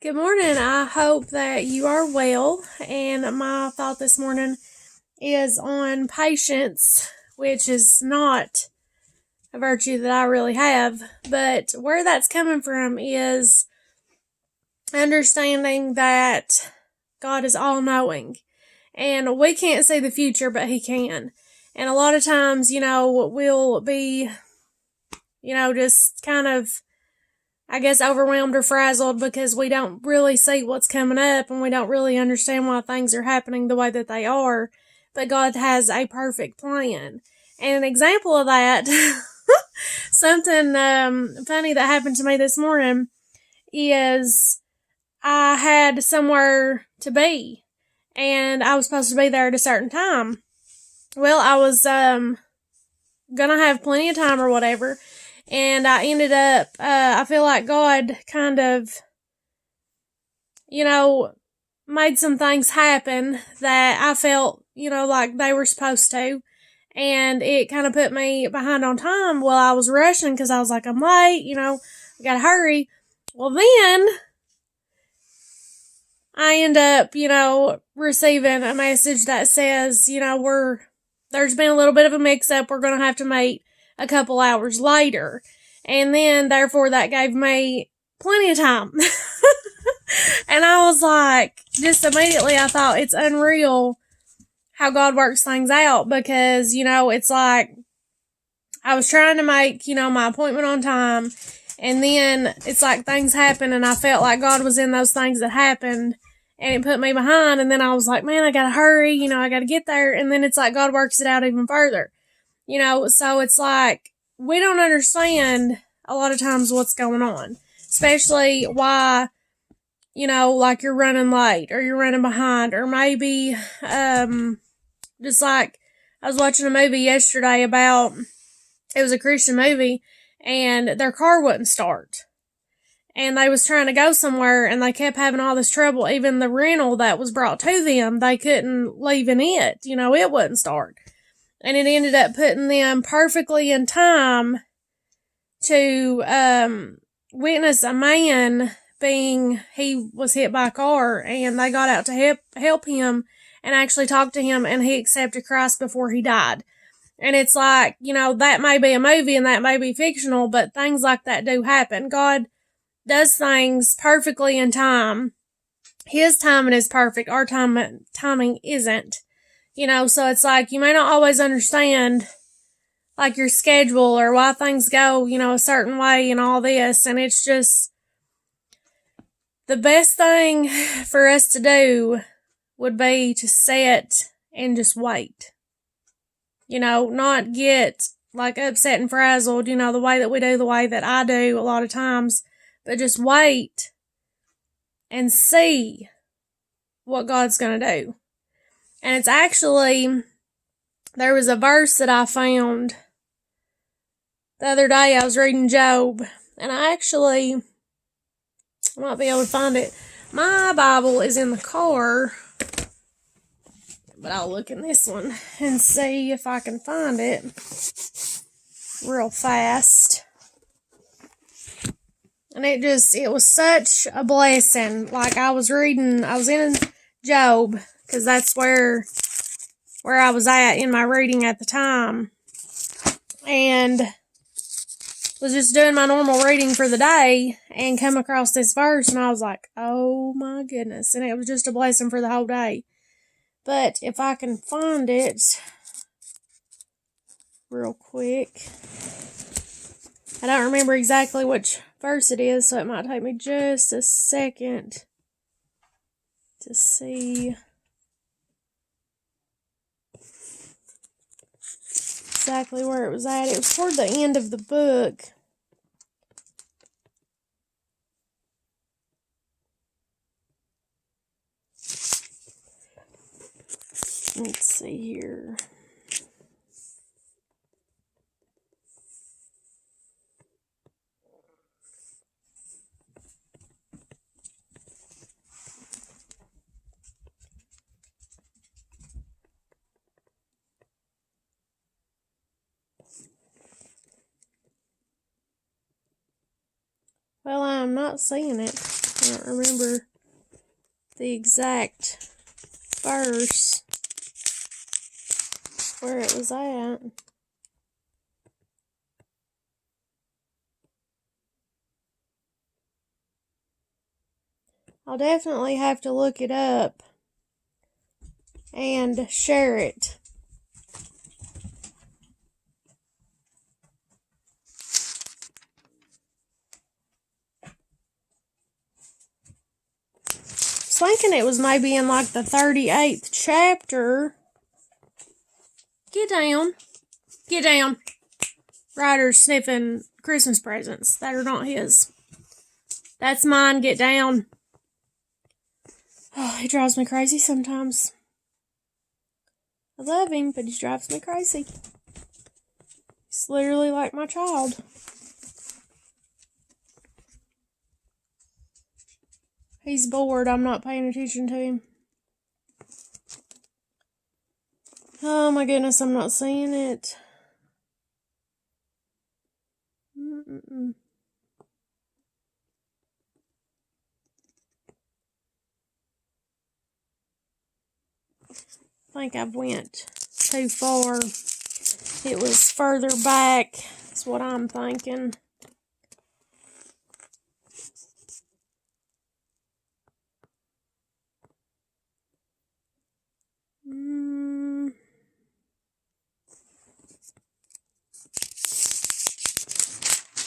Good morning. I hope that you are well. And my thought this morning is on patience, which is not a virtue that I really have. But where that's coming from is understanding that God is all knowing. And we can't see the future, but He can. And a lot of times, we'll be, just kind of overwhelmed or frazzled because we don't really see what's coming up and we don't really understand why things are happening the way that they are. But God has a perfect plan. And an example of that, something funny that happened to me this morning is I had somewhere to be and I was supposed to be there at a certain time. Well, I was gonna have plenty of time or whatever. And I ended up, I feel like God kind of, made some things happen that I felt, like they were supposed to. And it kind of put me behind on time. Well, I was rushing because I was like, I'm late, I gotta hurry. Well, then I end up, receiving a message that says, there's been a little bit of a mix up. We're going to have to meet a couple hours later. And then, therefore, that gave me plenty of time. And I was like, just immediately I thought it's unreal how God works things out because, it's like I was trying to make, my appointment on time. And then it's like things happen and I felt like God was in those things that happened and it put me behind. And then I was like, man, I gotta hurry, I gotta get there. And then it's like God works it out even further, so it's like we don't understand a lot of times what's going on, especially why, like you're running late or you're running behind or maybe, just like I was watching a movie yesterday about, it was a Christian movie and their car wouldn't start. And they was trying to go somewhere and they kept having all this trouble. Even the rental that was brought to them, they couldn't leave in it. It wouldn't start. And it ended up putting them perfectly in time to witness a man he was hit by a car and they got out to help him and actually talk to him and he accepted Christ before he died. And it's like, that may be a movie and that may be fictional, but things like that do happen. God does things perfectly in time. His timing is perfect. Our timing isn't. So it's like you may not always understand like your schedule or why things go, a certain way and all this. And it's just the best thing for us to do would be to sit and just wait. Not get like upset and frazzled, the way that we do, the way that I do a lot of times, but just wait and see what God's going to do. And it's actually, there was a verse that I found the other day. I was reading Job, and I might be able to find it. My Bible is in the car, but I'll look in this one and see if I can find it real fast. And it was such a blessing. Like I was in Job, because that's where I was at in my reading at the time. And was just doing my normal reading for the day and come across this verse and I was like, oh my goodness. And it was just a blessing for the whole day. But if I can find it real quick. I don't remember exactly which verse it is, so it might take me just a second to see exactly where it was at. It was toward the end of the book. Let's see here. Well, I'm not seeing it. I don't remember the exact verse where it was at. I'll definitely have to look it up and share it. I was thinking it was maybe in like the 38th chapter. Get down. Get down. Ryder's sniffing Christmas presents that are not his. That's mine. Get down. Oh, he drives me crazy sometimes. I love him, but he drives me crazy. He's literally like my child. He's bored. I'm not paying attention to him. Oh my goodness, I'm not seeing it. I think I went too far. It was further back. That's what I'm thinking.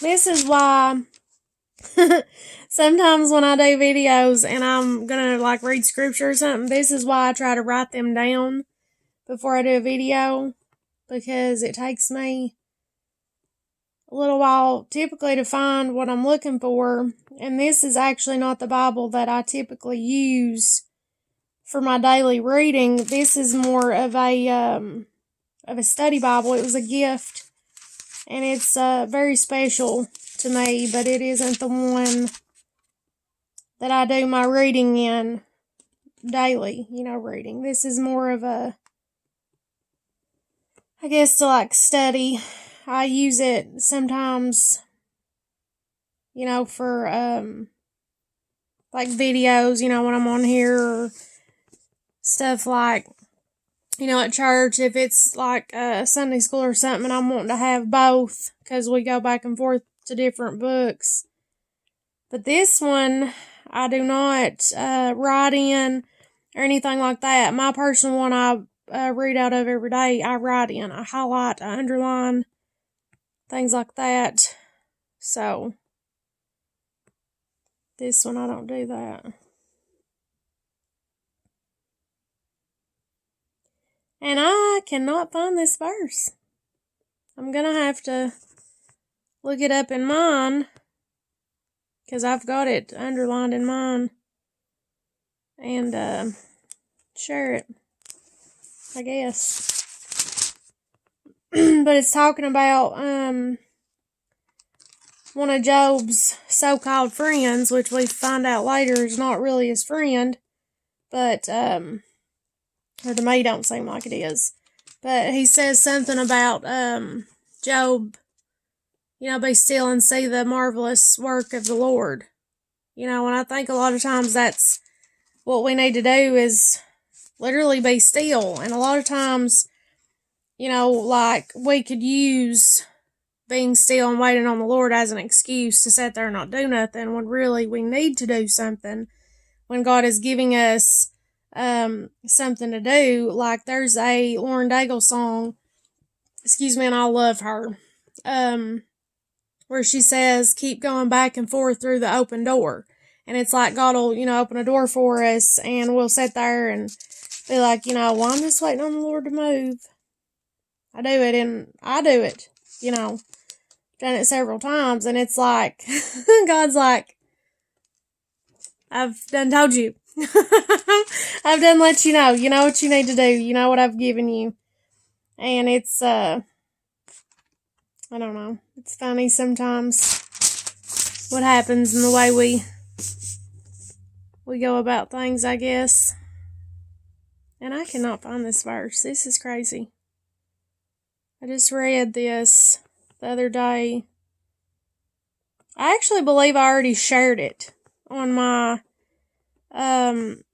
This is why sometimes when I do videos and I'm gonna like read scripture or something, this is why I try to write them down before I do a video, because it takes me a little while typically to find what I'm looking for. And this is actually not the Bible that I typically use for my daily reading. This is more of a study Bible. It was a gift, and it's very special to me, but it isn't the one that I do my reading in daily, reading. This is more of a, I guess, to like study. I use it sometimes, for like videos, when I'm on here, or stuff like, at church, if it's like Sunday school or something, and I'm wanting to have both, because we go back and forth to different books. But this one, I do not write in or anything like that. My personal one, I read out of every day. I write in, I highlight, I underline, things like that. So, this one, I don't do that. And I cannot find this verse. I'm going to have to look it up in mine, because I've got it underlined in mine, and share it, I guess. But it's talking about one of Job's so-called friends, which we find out later is not really his friend, but or to me don't seem like it is. But he says something about Job, be still and see the marvelous work of the Lord. And I think a lot of times that's what we need to do, is literally be still. And a lot of times, like we could use being still and waiting on the Lord as an excuse to sit there and not do nothing, when really we need to do something. When God is giving us something to do. Like there's a Lauren Daigle song, and I love her, where she says, keep going back and forth through the open door. And it's like God will, open a door for us, and we'll sit there and be like, well, I'm just waiting on the Lord to move. I do it, done it several times, and it's like, God's like, I've done told you. I've done let you know. You know what you need to do. You know what I've given you. And it's, I don't know. It's funny sometimes what happens in the way we go about things, I guess. And I cannot find this verse. This is crazy. I just read this the other day. I actually believe I already shared it on my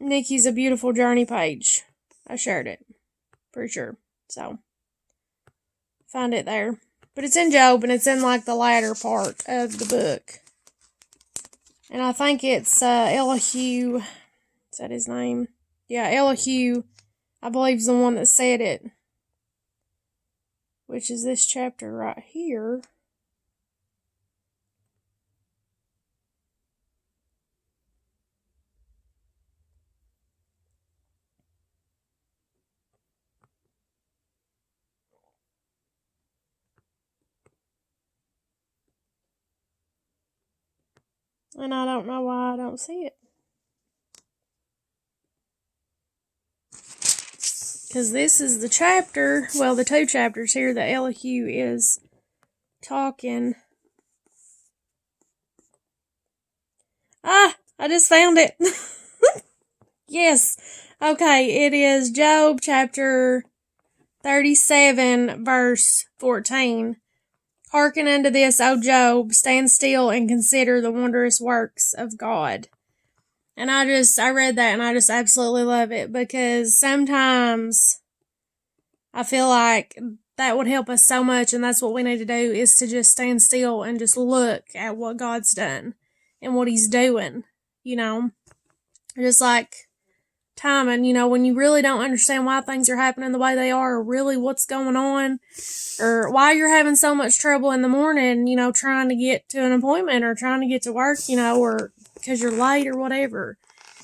Nikki's A Beautiful Journey page. I shared it. Pretty sure. So, find it there. But it's in Job, and it's in, like, the latter part of the book. And I think it's Elihu. Is that his name? Yeah, Elihu, I believe, is the one that said it. Which is this chapter right here. And I don't know why I don't see it. Because this is the chapter, well, the 2 chapters here that Elihu is talking. Ah, I just found it. Yes. Okay, it is Job chapter 37, verse 14. Hearken unto this, O Job, stand still and consider the wondrous works of God. And I read that and I just absolutely love it, because sometimes I feel like that would help us so much, and that's what we need to do, is to just stand still and just look at what God's done and what He's doing, you know? Just like timing, you know, when you really don't understand why things are happening the way they are, or really what's going on, or why you're having so much trouble in the morning, you know, trying to get to an appointment or trying to get to work, you know, or because you're late or whatever.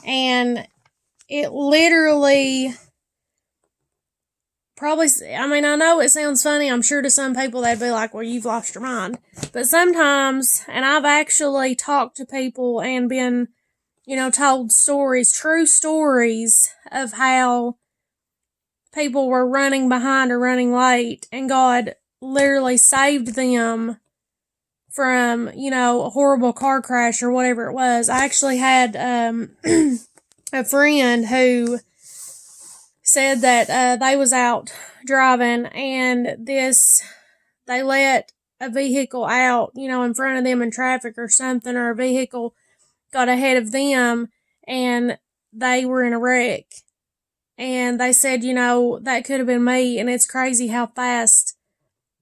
And it literally probably, I mean, I know it sounds funny. I'm sure to some people they'd be like, well, you've lost your mind. But sometimes, and I've actually talked to people and been, you know, told stories, true stories of how people were running behind or running late, and God literally saved them from, you know, a horrible car crash or whatever it was. I actually had a friend who said that they was out driving, and they let a vehicle out, you know, in front of them in traffic or something, or a vehicle got ahead of them, and they were in a wreck. And they said, you know, that could have been me, and it's crazy how fast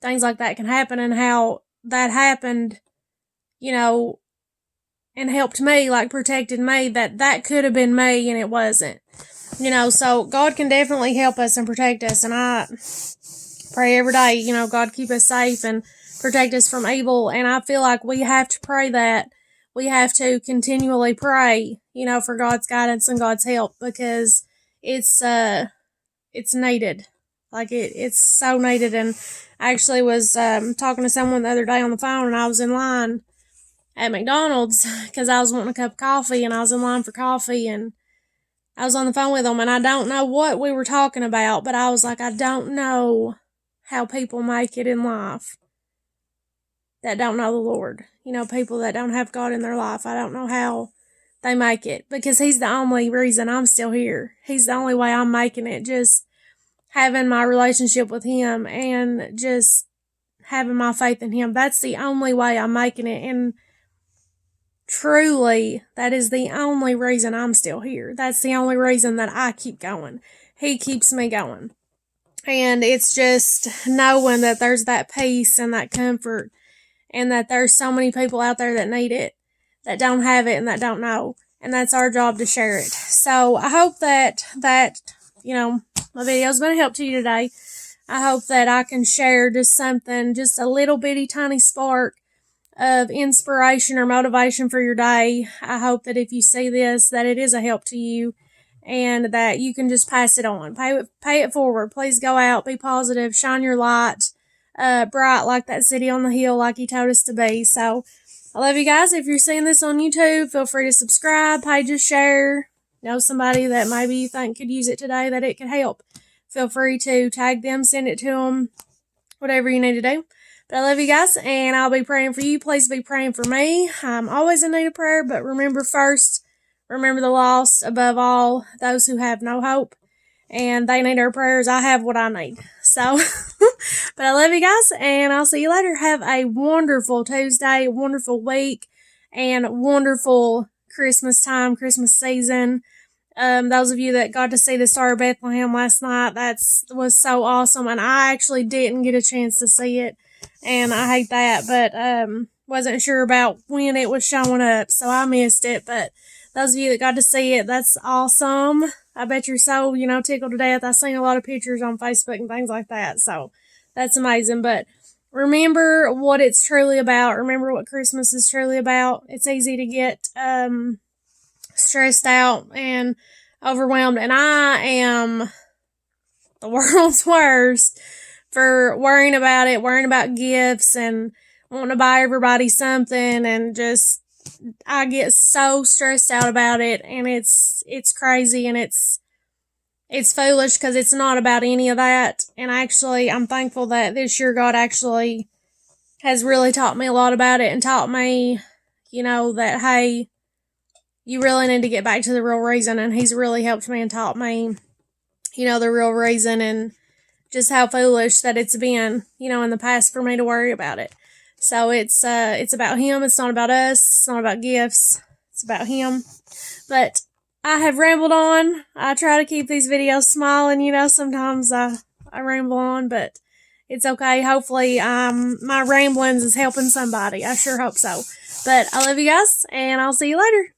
things like that can happen, and how that happened, you know, and helped me, like protected me, that could have been me and it wasn't. You know, so God can definitely help us and protect us, and I pray every day, you know, God keep us safe and protect us from evil, and I feel like we have to pray that. We have to continually pray, you know, for God's guidance and God's help, because it's needed. Like, it's so needed. And I actually was talking to someone the other day on the phone, and I was in line at McDonald's because I was wanting a cup of coffee, and I was in line for coffee, and I was on the phone with them, and I don't know what we were talking about, but I was like, I don't know how people make it in life that don't know the Lord. You know, people that don't have God in their life. I don't know how they make it, because He's the only reason I'm still here. He's the only way I'm making it. Just having my relationship with Him and just having my faith in Him. That's the only way I'm making it. And truly, that is the only reason I'm still here. That's the only reason that I keep going. He keeps me going. And it's just knowing that there's that peace and that comfort, and that there's so many people out there that need it, that don't have it, and that don't know. And that's our job to share it. So I hope that, you know, my video's been a help to you today. I hope that I can share just something, just a little bitty tiny spark of inspiration or motivation for your day. I hope that if you see this, that it is a help to you, and that you can just pass it on. Pay it forward. Please go out, be positive, shine your light, bright like that city on the hill, like He told us to be. So I love you guys. If you're seeing this on YouTube, feel free to subscribe, pages, share. Know somebody that maybe you think could use it today, that it could help. Feel free to tag them, send it to them, whatever you need to do. But I love you guys, and I'll be praying for you. Please be praying for me. I'm always in need of prayer, but remember the lost, above all, those who have no hope, and they need our prayers. I have what I need. So, but I love you guys, and I'll see you later. Have a wonderful Tuesday, wonderful week, and wonderful Christmas time, Christmas season. Those of you that got to see the Star of Bethlehem last night, was so awesome. And I actually didn't get a chance to see it. And I hate that, but wasn't sure about when it was showing up, so I missed it. But those of you that got to see it, that's awesome. I bet you're so, tickled to death. I've seen a lot of pictures on Facebook and things like that, so that's amazing. But remember what it's truly about. Remember what Christmas is truly about. It's easy to get stressed out and overwhelmed, and I am the world's worst for worrying about gifts and wanting to buy everybody something, and just I get so stressed out about it, and it's crazy, and it's foolish because it's not about any of that. And actually, I'm thankful that this year God actually has really taught me a lot about it, and taught me, that, hey, you really need to get back to the real reason. And He's really helped me and taught me, the real reason, and just how foolish that it's been, in the past for me to worry about it. So it's about Him. It's not about us. It's not about gifts. It's about Him. But I have rambled on. I try to keep these videos small, and sometimes I ramble on, but it's okay. Hopefully, my ramblings is helping somebody. I sure hope so. But I love you guys, and I'll see you later.